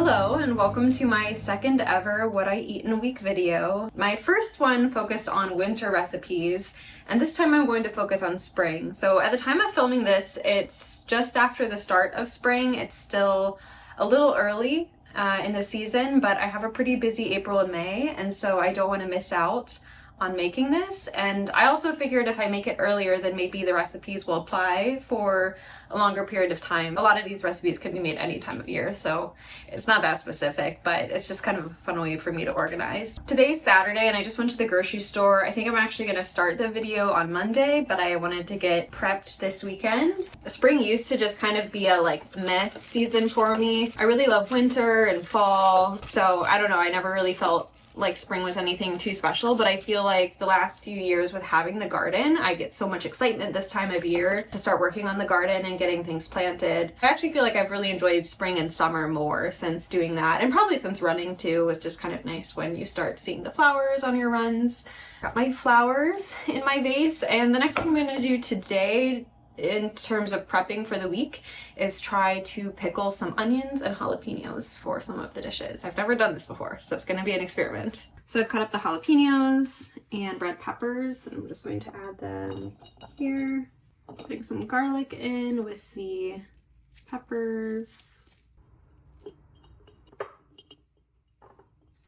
Hello and welcome to my second ever What I Eat in a Week video. My first one focused on winter recipes, and this time I'm going to focus on spring. So at the time of filming this, it's just after the start of spring. It's still a little early in the season, but I have a pretty busy April and May, and so I don't want to miss out on making this. And I also figured if I make it earlier, then maybe the recipes will apply for a longer period of time. A lot of these recipes can be made any time of year, so it's not that specific, but it's just kind of a fun way for me to organize. Today's Saturday and I just went to the grocery store. I think I'm actually going to start the video on Monday, but I wanted to get prepped this weekend. Spring used to just kind of be a meh season for me. I really love winter and fall, so I don't know, I never really felt like spring was anything too special, but I feel like the last few years with having the garden, I get so much excitement this time of year to start working on the garden and getting things planted. I actually feel like I've really enjoyed spring and summer more since doing that, and probably since running too. It's just kind of nice when you start seeing the flowers on your runs. Got my flowers in my vase, and the next thing I'm going to do today in terms of prepping for the week is try to pickle some onions and jalapenos for some of the dishes. I've never done this before, so it's going to be an experiment. So I've cut up the jalapenos and red peppers, and I'm just going to add them here. Putting some garlic in with the peppers.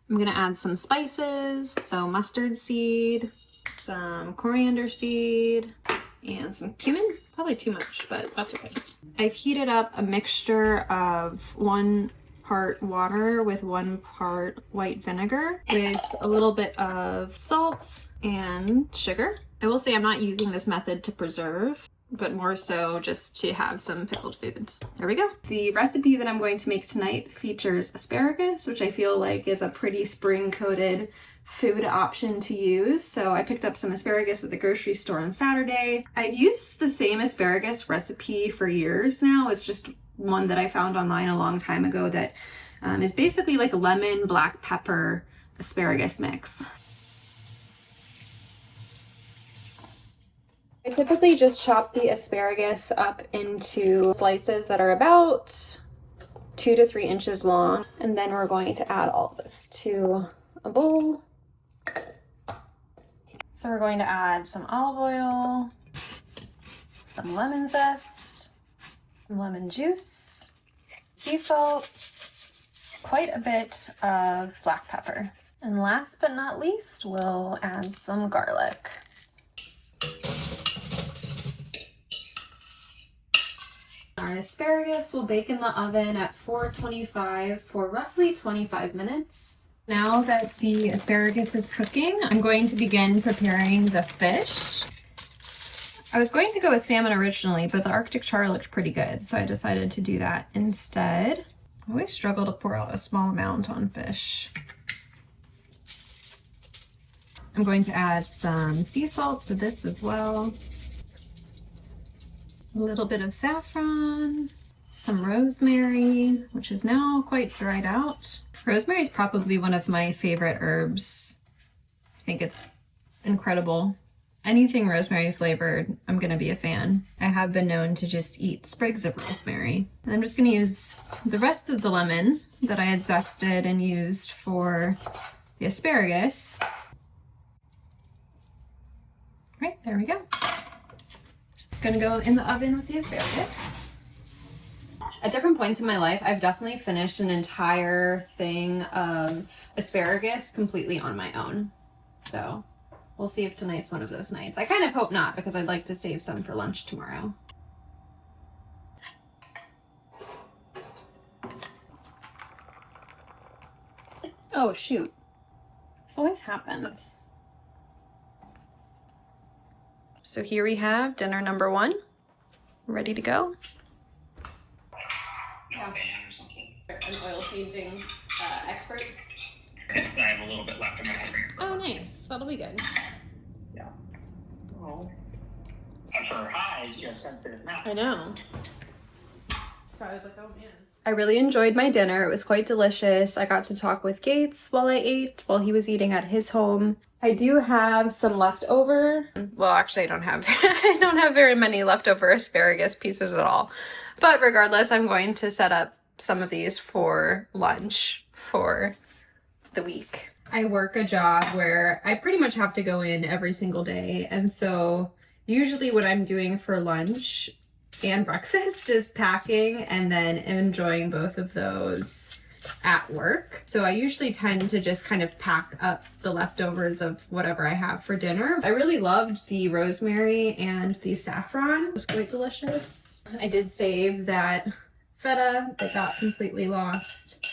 I'm going to add some spices, so mustard seed, some coriander seed, and some cumin. Probably too much, but that's okay. I've heated up a mixture of 1 part water with 1 part white vinegar with a little bit of salt and sugar. I will say I'm not using this method to preserve, but more so just to have some pickled foods. There we go. The recipe that I'm going to make tonight features asparagus, which I feel like is a pretty spring-coated food option to use. So I picked up some asparagus at the grocery store on Saturday. I've used the same asparagus recipe for years now. It's just one that I found online a long time ago that is basically like a lemon, black pepper asparagus mix. I typically just chop the asparagus up into slices that are about 2 to 3 inches long, and then we're going to add all this to a bowl. So we're going to add some olive oil, some lemon zest, some lemon juice, sea salt, quite a bit of black pepper. And last but not least, we'll add some garlic. Our asparagus will bake in the oven at 425 for roughly 25 minutes. Now that the asparagus is cooking, I'm going to begin preparing the fish. I was going to go with salmon originally, but the Arctic char looked pretty good, so I decided to do that instead. I always struggle to pour out a small amount on fish. I'm going to add some sea salt to this as well. A little bit of saffron, some rosemary, which is now quite dried out. Rosemary is probably one of my favorite herbs. I think it's incredible. Anything rosemary flavored, I'm gonna be a fan. I have been known to just eat sprigs of rosemary. And I'm just gonna use the rest of the lemon that I had zested and used for the asparagus. Right, there we go. Just gonna go in the oven with the asparagus. At different points in my life, I've definitely finished an entire thing of asparagus completely on my own. So we'll see if tonight's one of those nights. I kind of hope not, because I'd like to save some for lunch tomorrow. Oh, shoot. This always happens. So here we have dinner number 1. Ready to go? Yeah. An oil changing expert. I have a little bit left in my hand. Oh, nice. That'll be good. Yeah. Oh. For highs, you have sensitive mouth. I know. So I was like, oh man. I really enjoyed my dinner. It was quite delicious. I got to talk with Gates while I ate, while he was eating at his home. I do have some leftover. Well, actually, I don't have very many leftover asparagus pieces at all. But regardless, I'm going to set up some of these for lunch for the week. I work a job where I pretty much have to go in every single day, and so usually what I'm doing for lunch and breakfast is packing and then enjoying both of those at work. So I usually tend to just kind of pack up the leftovers of whatever I have for dinner. I really loved the rosemary and the saffron. It was quite delicious. I did save that feta that got completely lost.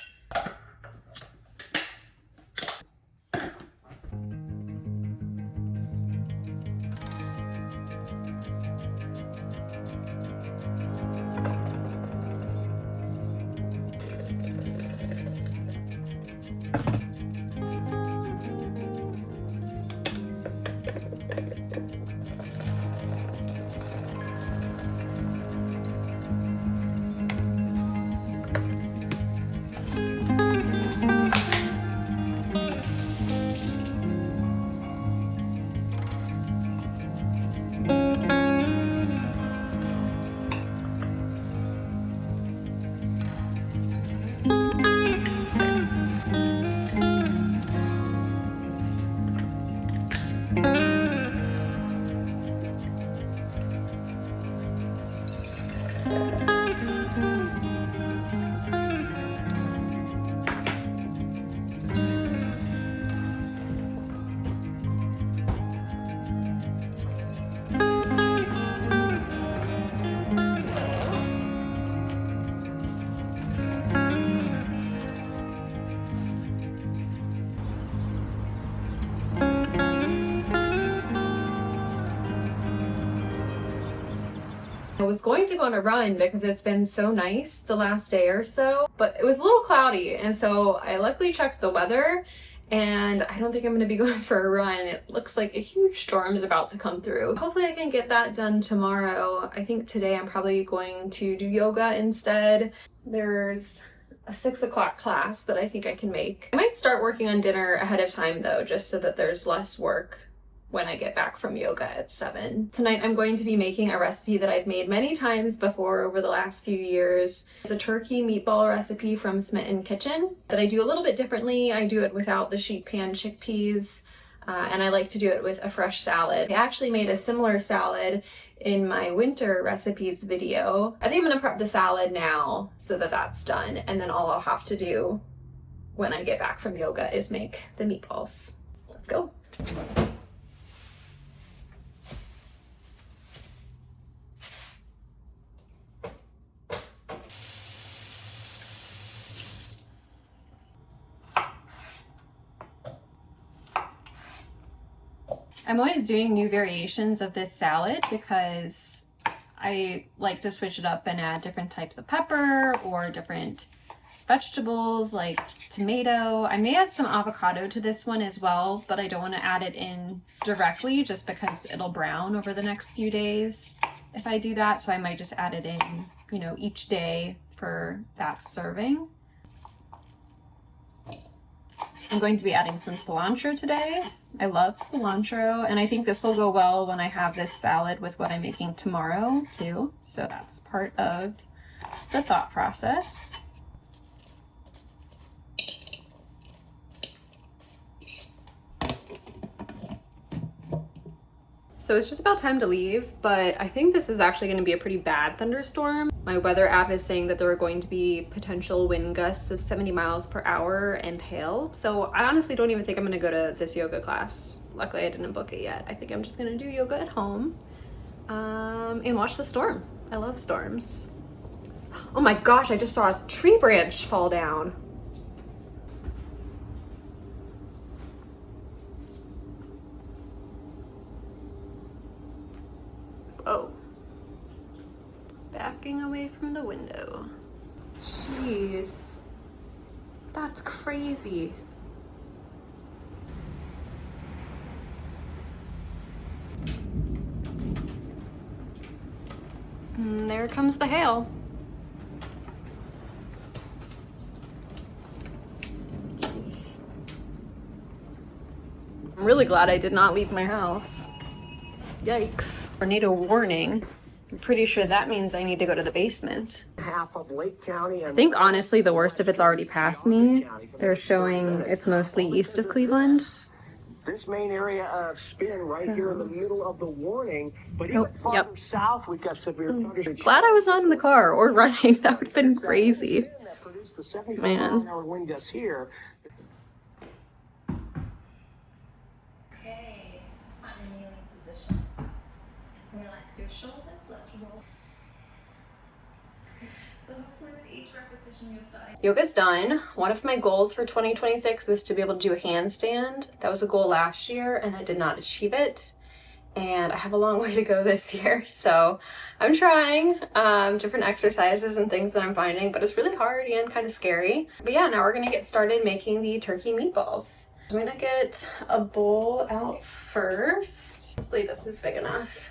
I was going to go on a run because it's been so nice the last day or so, but it was a little cloudy, and so I luckily checked the weather, and I don't think I'm going to be going for a run. It looks like a huge storm is about to come through. Hopefully I can get that done tomorrow. I think today I'm probably going to do yoga instead. There's a 6 o'clock class that I think I can make. I might start working on dinner ahead of time though, just so that there's less work when I get back from yoga at 7. Tonight I'm going to be making a recipe that I've made many times before over the last few years. It's a turkey meatball recipe from Smitten Kitchen that I do a little bit differently. I do it without the sheet pan chickpeas, and I like to do it with a fresh salad. I actually made a similar salad in my winter recipes video. I think I'm gonna prep the salad now so that that's done, and then all I'll have to do when I get back from yoga is make the meatballs. Let's go. I'm always doing new variations of this salad because I like to switch it up and add different types of pepper or different vegetables like tomato. I may add some avocado to this one as well, but I don't want to add it in directly just because it'll brown over the next few days if I do that. So I might just add it in, you know, each day for that serving. I'm going to be adding some cilantro today. I love cilantro, and I think this will go well when I have this salad with what I'm making tomorrow too. So that's part of the thought process. So it's just about time to leave, but I think this is actually going to be a pretty bad thunderstorm. My weather app is saying that there are going to be potential wind gusts of 70 miles per hour and hail. So I honestly don't even think I'm going to go to this yoga class. Luckily I didn't book it yet. I think I'm just going to do yoga at home and watch the storm. I love storms. Oh my gosh, I just saw a tree branch fall down. Oh, backing away from the window. Jeez, that's crazy. And there comes the hail. Jeez. I'm really glad I did not leave my house. Yikes. Tornado warning I'm pretty sure that means I need to go to the basement. Half of Lake County. I think honestly the worst if it's already past me. They're showing it's mostly east of Cleveland. This main area of spin right here in the middle of the warning, but Oh, even farther south, we've got severe thunderstorms. Glad I was not in the car or running. That would have been crazy. That produced the 75 Man. mile an hour wind gusts here. Okay, find a kneeling position. Relax your shoulders. Let's roll. So hopefully with each repetition you'll start. Yoga's done. One of my goals for 2026 is to be able to do a handstand. That was a goal last year and I did not achieve it. And I have a long way to go this year. So I'm trying different exercises and things that I'm finding, but it's really hard and kind of scary. But yeah, now we're gonna get started making the turkey meatballs. I'm gonna get a bowl out first. Hopefully this is big enough.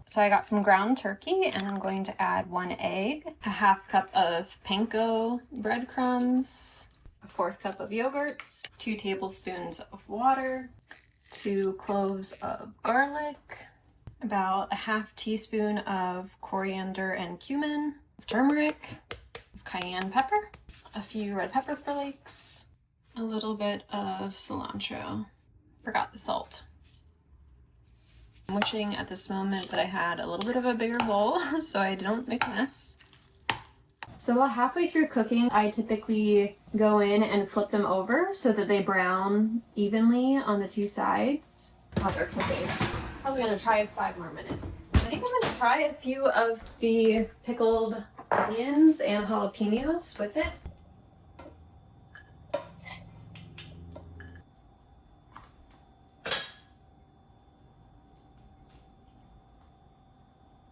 So I got some ground turkey and I'm going to add 1 egg, a half cup of panko breadcrumbs, a 1/4 cup of yogurt, 2 tablespoons of water, 2 cloves of garlic, about a half teaspoon of coriander and cumin, turmeric, cayenne pepper, a few red pepper flakes, a little bit of cilantro. Forgot the salt. I'm wishing at this moment that I had a little bit of a bigger bowl so I don't make a mess. So about halfway through cooking, I typically go in and flip them over so that they brown evenly on the 2 sides while they're cooking. Probably gonna try 5 more minutes. I think I'm gonna try a few of the pickled onions and jalapeños with it.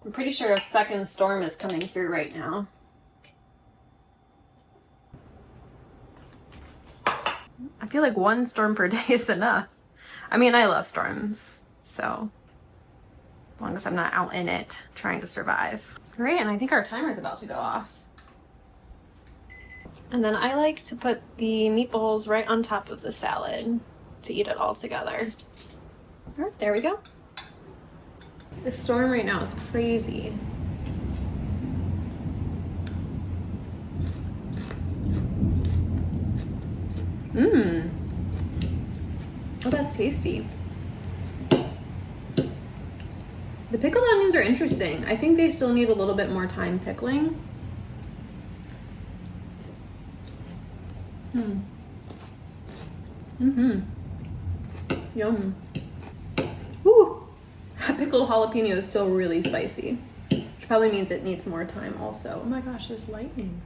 I'm pretty sure a second storm is coming through right now. I feel like 1 storm per day is enough. I mean, I love storms, so as long as I'm not out in it trying to survive. Great, and I think our timer is about to go off. And then I like to put the meatballs right on top of the salad to eat it all together. All right, there we go. The storm right now is crazy. Mmm. Oh, that's tasty. The pickled onions are interesting. I think they still need a little bit more time pickling. Yum. Woo! That pickled jalapeno is still really spicy, which probably means it needs more time also. Oh my gosh, there's lightning.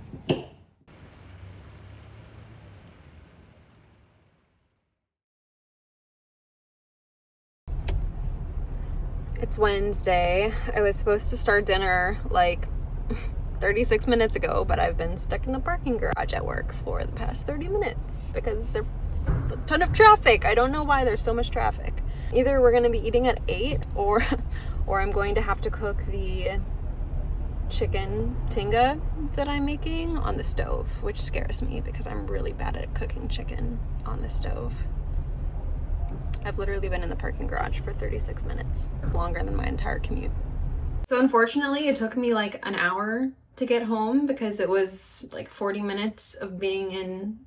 It's Wednesday. I was supposed to start dinner like 36 minutes ago, but I've been stuck in the parking garage at work for the past 30 minutes because there's a ton of traffic. I don't know why there's so much traffic. Either we're gonna be eating at 8 or I'm going to have to cook the chicken tinga that I'm making on the stove, which scares me because I'm really bad at cooking chicken on the stove. I've literally been in the parking garage for 36 minutes, longer than my entire commute. So unfortunately, it took me like an hour to get home because it was like 40 minutes of being in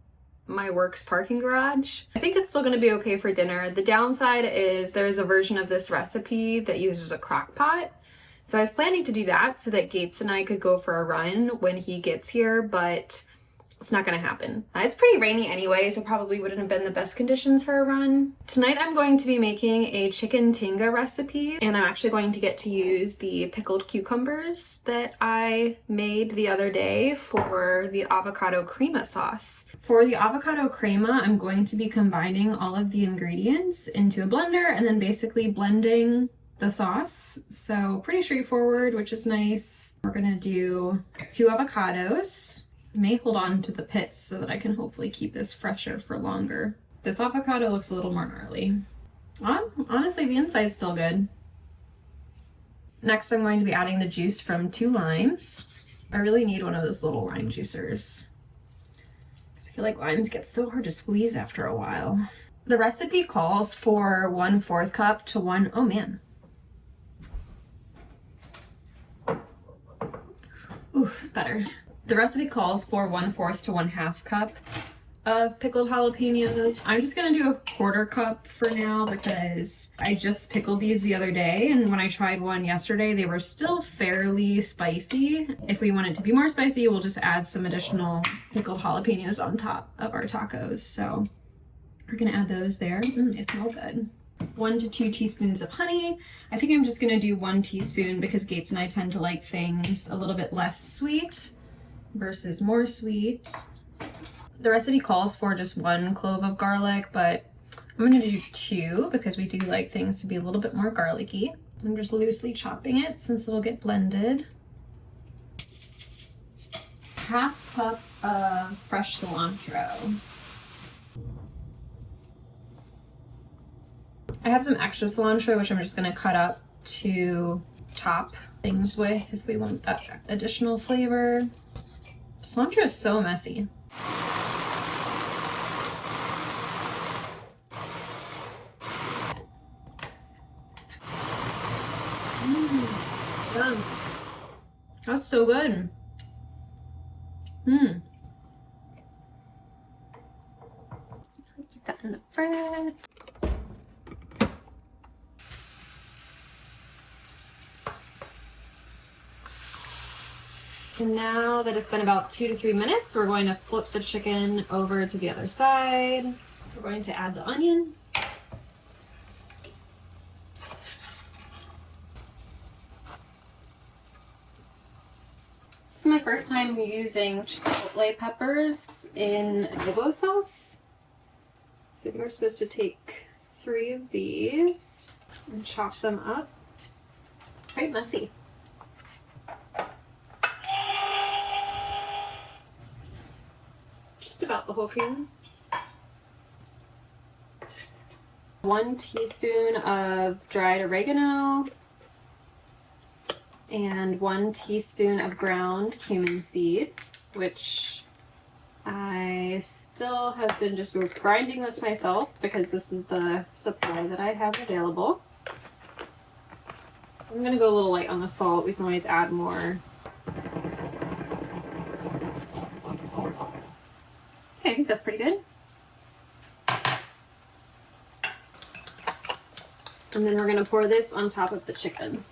my work's parking garage. I think it's still gonna be okay for dinner. The downside is there's a version of this recipe that uses a crock pot. So I was planning to do that so that Gates and I could go for a run when he gets here, but it's not gonna happen. It's pretty rainy anyway, so probably wouldn't have been the best conditions for a run. Tonight I'm going to be making a chicken tinga recipe, and I'm actually going to get to use the pickled cucumbers that I made the other day for the avocado crema sauce. For the avocado crema, I'm going to be combining all of the ingredients into a blender and then basically blending the sauce. So pretty straightforward, which is nice. We're gonna do 2 avocados. I may hold on to the pits so that I can hopefully keep this fresher for longer. This avocado looks a little more gnarly. Honestly, the inside's still good. Next, I'm going to be adding the juice from 2 limes. I really need one of those little lime juicers, because I feel like limes get so hard to squeeze after a while. The recipe calls for 1/4 cup to one, oh man. Ooh, better. The recipe calls for 1/4 to 1/2 cup of pickled jalapenos. I'm just gonna do a 1/4 cup for now because I just pickled these the other day, and when I tried one yesterday, they were still fairly spicy. If we want it to be more spicy, we'll just add some additional pickled jalapenos on top of our tacos. So we're gonna add those there. They smell good. 1 to 2 teaspoons of honey. I think I'm just gonna do 1 teaspoon because Gates and I tend to like things a little bit less sweet versus more sweet. The recipe calls for just 1 clove of garlic, but I'm gonna do 2 because we do like things to be a little bit more garlicky. I'm just loosely chopping it since it'll get blended. 1/2 cup of fresh cilantro. I have some extra cilantro, which I'm just gonna cut up to top things with if we want that additional flavor. Cilantro is so messy. Yum. That's so good. Keep that in the fridge. So now that it's been about 2 to 3 minutes, we're going to flip the chicken over to the other side. We're going to add the onion. This is my first time using chipotle peppers in adobo sauce. So I think we're supposed to take 3 of these and chop them up. Quite messy. Just about the whole can. 1 teaspoon of dried oregano and 1 teaspoon of ground cumin seed, which I still have been just grinding this myself because this is the supply that I have available. I'm gonna go a little light on the salt. We can always add more. Okay, I think that's pretty good. And then we're gonna pour this on top of the chicken.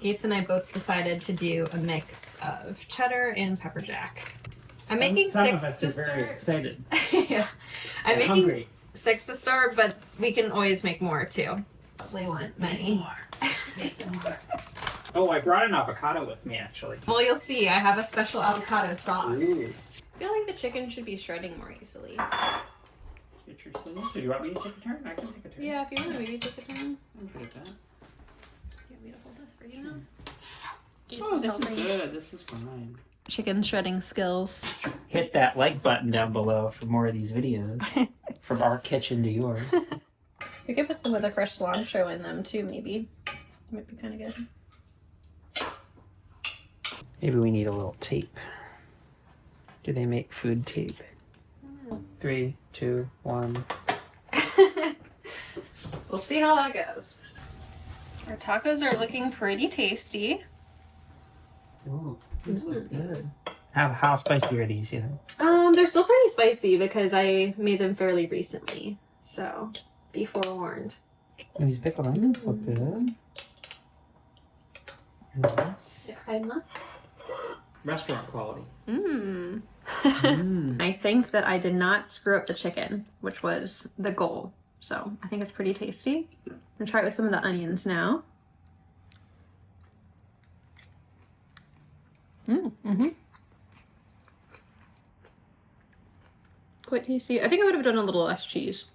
Gates and I both decided to do a mix of cheddar and pepper jack. I'm making some 6 of us to are very start. excited. Yeah, I'm and making hungry. 6 to start, but we can always make more too. We want many. Oh, I brought an avocado with me actually. Well, you'll see. I have a special avocado sauce. Ooh. I feel like the chicken should be shredding more easily. Interesting. Do you want me to take a turn? I can take a turn. Yeah, if you want to maybe take a turn. I'm good at that. You want me to hold this for you now? Oh, this is good. This is fine. Chicken shredding skills. Hit that like button down below for more of these videos. From our kitchen to yours. We could put some of the fresh cilantro in them too, maybe. Might be kind of good. Maybe we need a little tape. Do they make food tape? 3, 2, 1. We'll see how that goes. Our tacos are looking pretty tasty. Ooh, these look good. How spicy are these, you think? They're still pretty spicy because I made them fairly recently. So, be forewarned. And these pickled onions look good. Nice. Restaurant quality. I think that I did not screw up the chicken, which was the goal. So I think it's pretty tasty. I'm gonna try it with some of the onions now. Quite tasty. I think I would have done a little less cheese.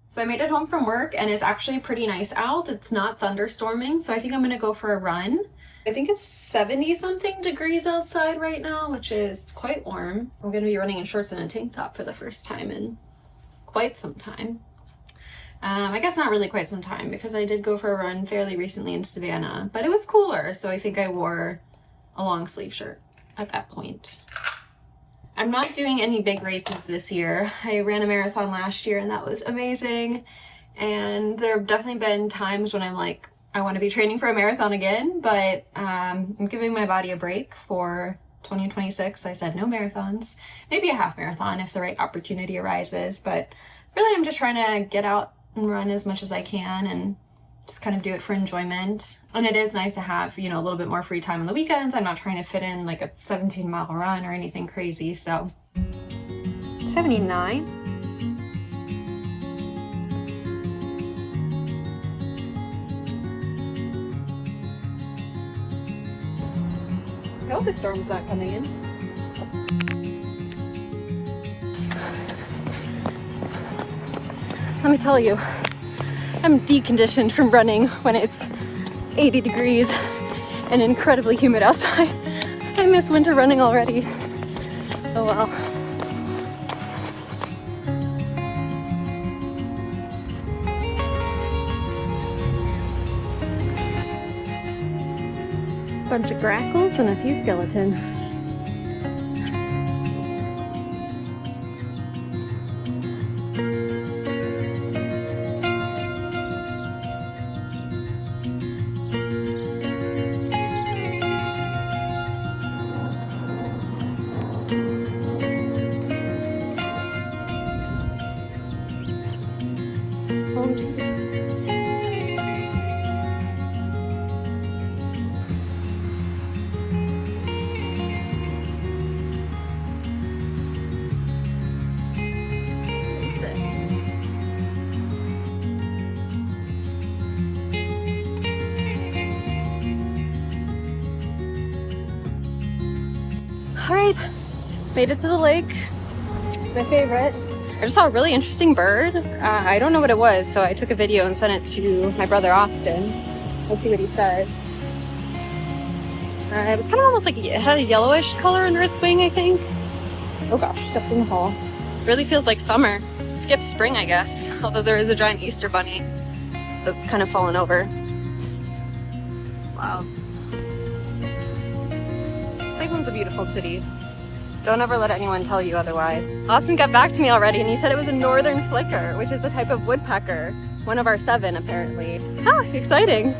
So I made it home from work and it's actually pretty nice out. It's not thunderstorming, so I think I'm gonna go for a run. I think it's 70 something degrees outside right now, which is quite warm. I'm gonna be running in shorts and a tank top for the first time in quite some time. I guess not really quite some time because I did go for a run fairly recently in Savannah, but it was cooler, so I think I wore a long sleeve shirt at that point. I'm not doing any big races this year. I ran a marathon last year and that was amazing. And there have definitely been times when I'm like, I want to be training for a marathon again, but I'm giving my body a break for 2026. I said no marathons, maybe a half marathon if the right opportunity arises, but really I'm just trying to get out and run as much as I can and just kind of do it for enjoyment. And it is nice to have, you know, a little bit more free time on the weekends. I'm not trying to fit in like a 17-mile run or anything crazy, so. 79. I hope the storm's not coming in. Let me tell you, I'm deconditioned from running when it's 80 degrees and incredibly humid outside. I miss winter running already. Oh well. Bunch of grackles and a few skeletons. All right, made it to the lake, my favorite. I just saw a really interesting bird. I don't know what it was, so I took a video and sent it to my brother Austin. We'll see what he says. It was kind of almost like it had a yellowish color under its wing, I think. Oh gosh, stepped in the hole. Really feels like summer. Skipped spring, I guess, although there is a giant Easter bunny that's kind of fallen over. Wow. Cleveland's a beautiful city. Don't ever let anyone tell you otherwise. Austin got back to me already and he said it was a northern flicker, which is a type of woodpecker. One of our 7, apparently. Ah, exciting.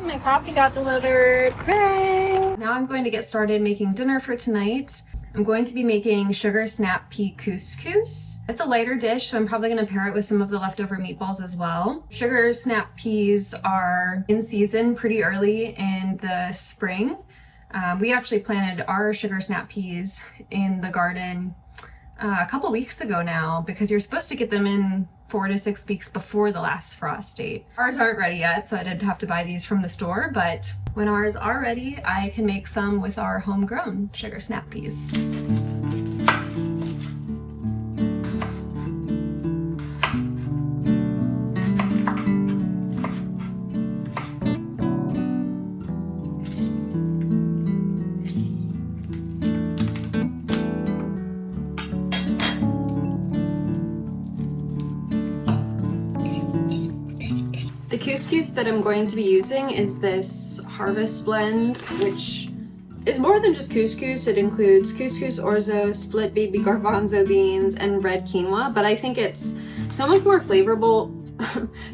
My coffee got delivered. Hooray! Now I'm going to get started making dinner for tonight. I'm going to be making sugar snap pea couscous. It's a lighter dish, so I'm probably going to pair it with some of the leftover meatballs as well. Sugar snap peas are in season pretty early in the spring. We actually planted our sugar snap peas in the garden a couple weeks ago now because you're supposed to get them in 4 to 6 weeks before the last frost date. Ours aren't ready yet, so I did have to buy these from the store, but when ours are ready, I can make some with our homegrown sugar snap peas. The couscous that I'm going to be using is this Harvest blend, which is more than just couscous. It includes couscous orzo, split baby garbanzo beans, and red quinoa, but I think it's so much more flavorful,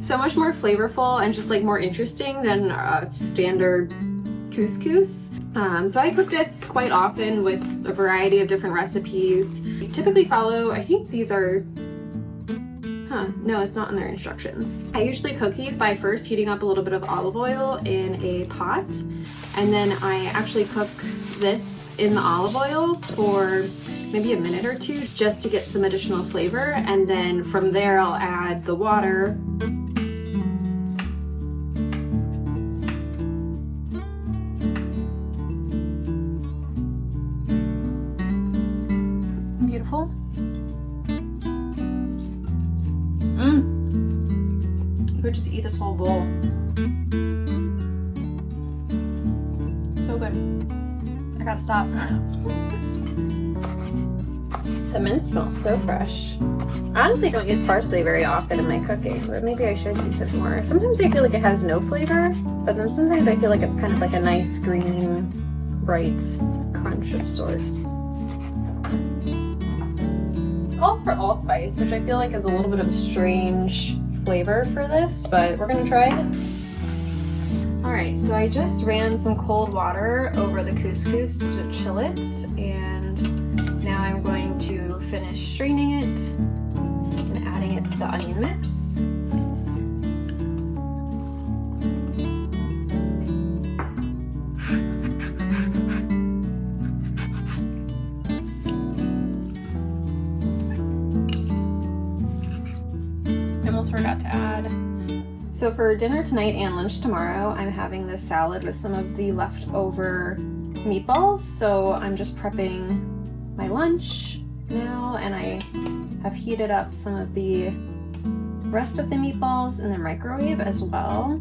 so much more flavorful and just like more interesting than a standard couscous. So I cook this quite often with a variety of different recipes. I typically follow, I think these are no, it's not in their instructions. I usually cook these by first heating up a little bit of olive oil in a pot, and then I actually cook this in the olive oil for maybe a minute or 2 just to get some additional flavor, and then from there I'll add the water. Beautiful. I could just eat this whole bowl. So good. I gotta stop. The mint smells so fresh. I honestly don't use parsley very often in my cooking, but maybe I should use it more. Sometimes I feel like it has no flavor, but then sometimes I feel like it's kind of like a nice green, bright crunch of sorts. It calls for allspice, which I feel like is a little bit of a strange flavor for this, but we're gonna try it. Alright, so I just ran some cold water over the couscous to chill it, and now I'm going to finish straining it and adding it to the onion mix. I almost forgot to add. So for dinner tonight and lunch tomorrow, I'm having this salad with some of the leftover meatballs. So I'm just prepping my lunch now, and I have heated up some of the rest of the meatballs in the microwave as well.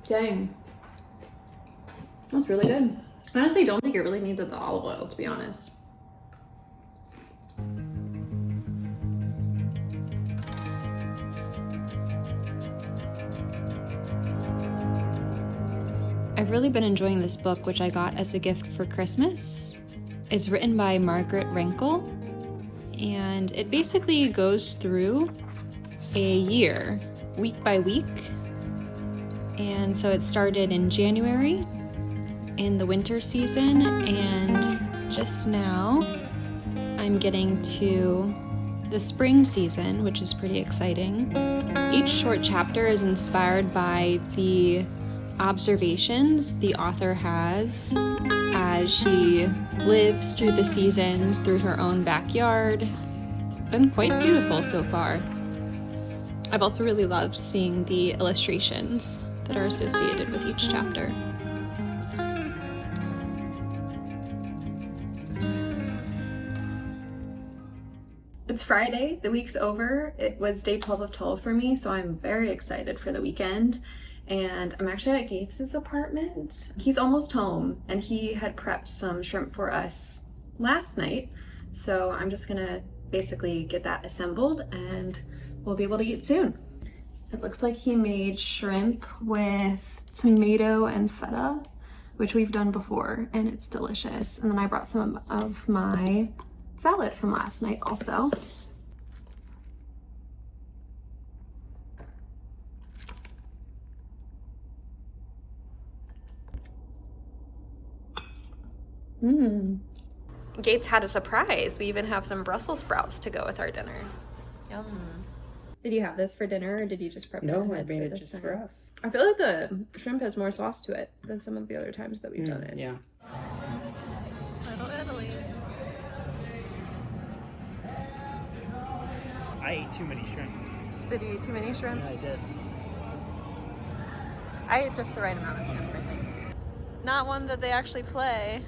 Dang. That's really good. I honestly don't think it really needed the olive oil, to be honest. I've really been enjoying this book, which I got as a gift for Christmas. It's written by Margaret Renkl, and it basically goes through a year, week by week. And so it started in January, in the winter season, and just now I'm getting to the spring season, which is pretty exciting. Each short chapter is inspired by the observations the author has as she lives through the seasons through her own backyard. Been quite beautiful so far. I've also really loved seeing the illustrations that are associated with each chapter. It's Friday, the week's over. It was day 12 of 12 for me, so I'm very excited for the weekend. And I'm actually at Gates' apartment. He's almost home, and he had prepped some shrimp for us last night. So I'm just gonna basically get that assembled and we'll be able to eat soon. It looks like he made shrimp with tomato and feta, which we've done before, and it's delicious. And then I brought some of my salad from last night also. Gates had a surprise. We even have some Brussels sprouts to go with our dinner. Yum. Did you have this for dinner, or did you just prep it? No, I ahead made for it this just time? for us. I feel like the shrimp has more sauce to it than some of the other times that we've done it. Yeah. Little Italy. I ate too many shrimp. Did you eat too many shrimp? Yeah, I did. I ate just the right amount of shrimp, I think. Not one that they actually play.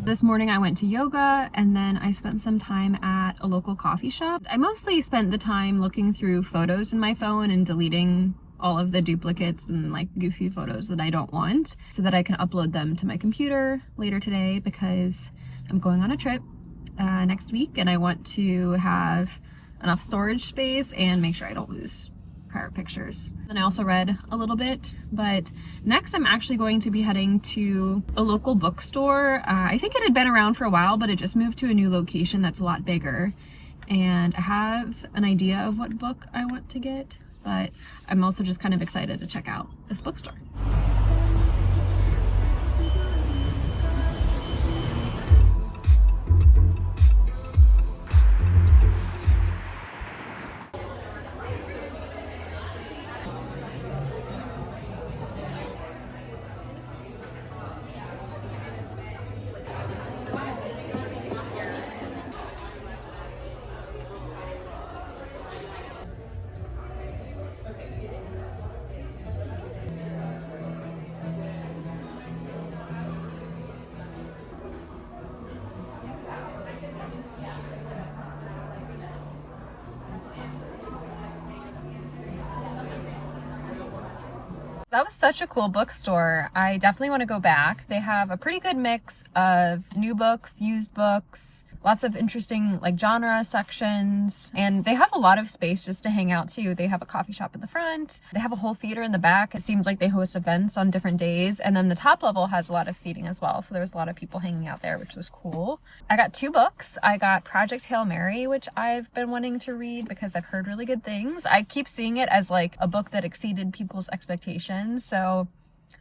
This morning I went to yoga and then I spent some time at a local coffee shop. I mostly spent the time looking through photos in my phone and deleting all of the duplicates and like goofy photos that I don't want so that I can upload them to my computer later today because I'm going on a trip next week and I want to have enough storage space and make sure I don't lose prior pictures. Then I also read a little bit, but next I'm actually going to be heading to a local bookstore. I think it had been around for a while, but it just moved to a new location that's a lot bigger. And I have an idea of what book I want to get, but I'm also just kind of excited to check out this bookstore. That was such a cool bookstore. I definitely want to go back. They have a pretty good mix of new books, used books, lots of interesting like genre sections, and they have a lot of space just to hang out too. They have a coffee shop in the front. They have a whole theater in the back. It seems like they host events on different days, and then the top level has a lot of seating as well. So there was a lot of people hanging out there, which was cool. I got 2 books. I got Project Hail Mary, which I've been wanting to read because I've heard really good things. I keep seeing it as like a book that exceeded people's expectations. So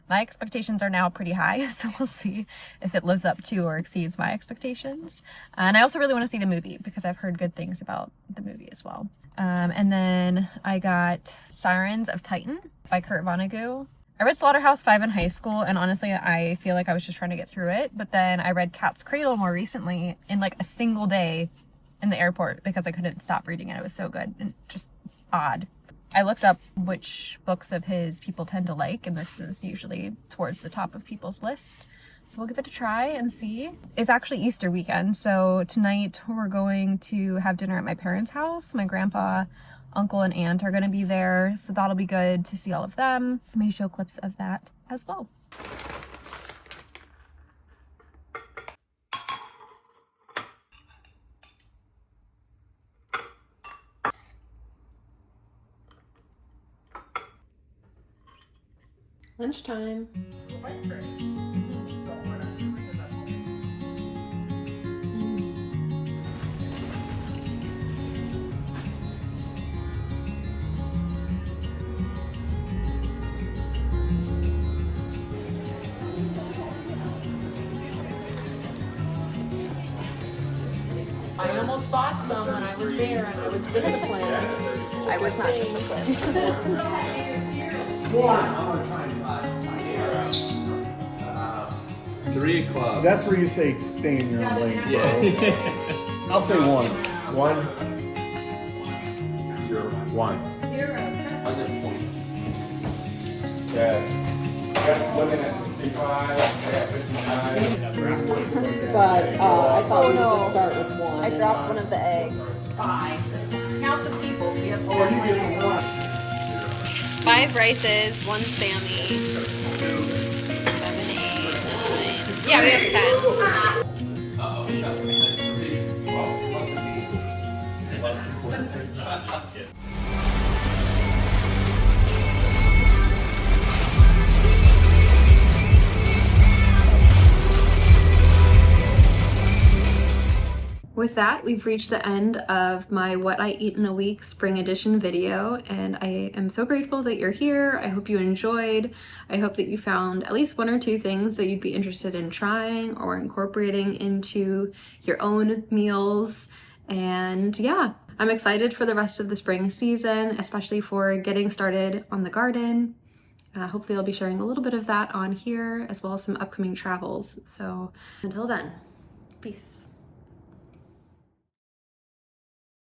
my expectations are now pretty high, so we'll see if it lives up to or exceeds my expectations. And I also really want to see the movie because I've heard good things about the movie as well. And then I got Sirens of Titan by Kurt Vonnegut. I read Slaughterhouse-Five in high school, and honestly, I feel like I was just trying to get through it. But then I read Cat's Cradle more recently in like a single day in the airport because I couldn't stop reading it. It was so good and just odd. I looked up which books of his people tend to like, and this is usually towards the top of people's list. So we'll give it a try and see. It's actually Easter weekend, so tonight we're going to have dinner at my parents' house. My grandpa, uncle, and aunt are going to be there, so that'll be good to see all of them. I may show clips of that as well. Lunchtime. I almost bought some when I was there and I was disciplined. I was not disciplined. I'm gonna try and 3 clubs. That's where you say stay in your own lane, bro. Yeah. I'll say 1. 1. 0. 1. 0. Yeah. That's women at 65. At 59. But I thought we would just start with 1. I dropped one of the eggs. 5. Count the people. We have 1. 5 rices, 1 Sammy. 7, 8, 9. Yeah, we have 10. With that, we've reached the end of my What I Eat in a Week Spring Edition video, and I am so grateful that you're here. I hope you enjoyed. I hope that you found at least 1 or 2 things that you'd be interested in trying or incorporating into your own meals. And yeah, I'm excited for the rest of the spring season, especially for getting started on the garden. Hopefully I'll be sharing a little bit of that on here, as well as some upcoming travels. So until then, peace.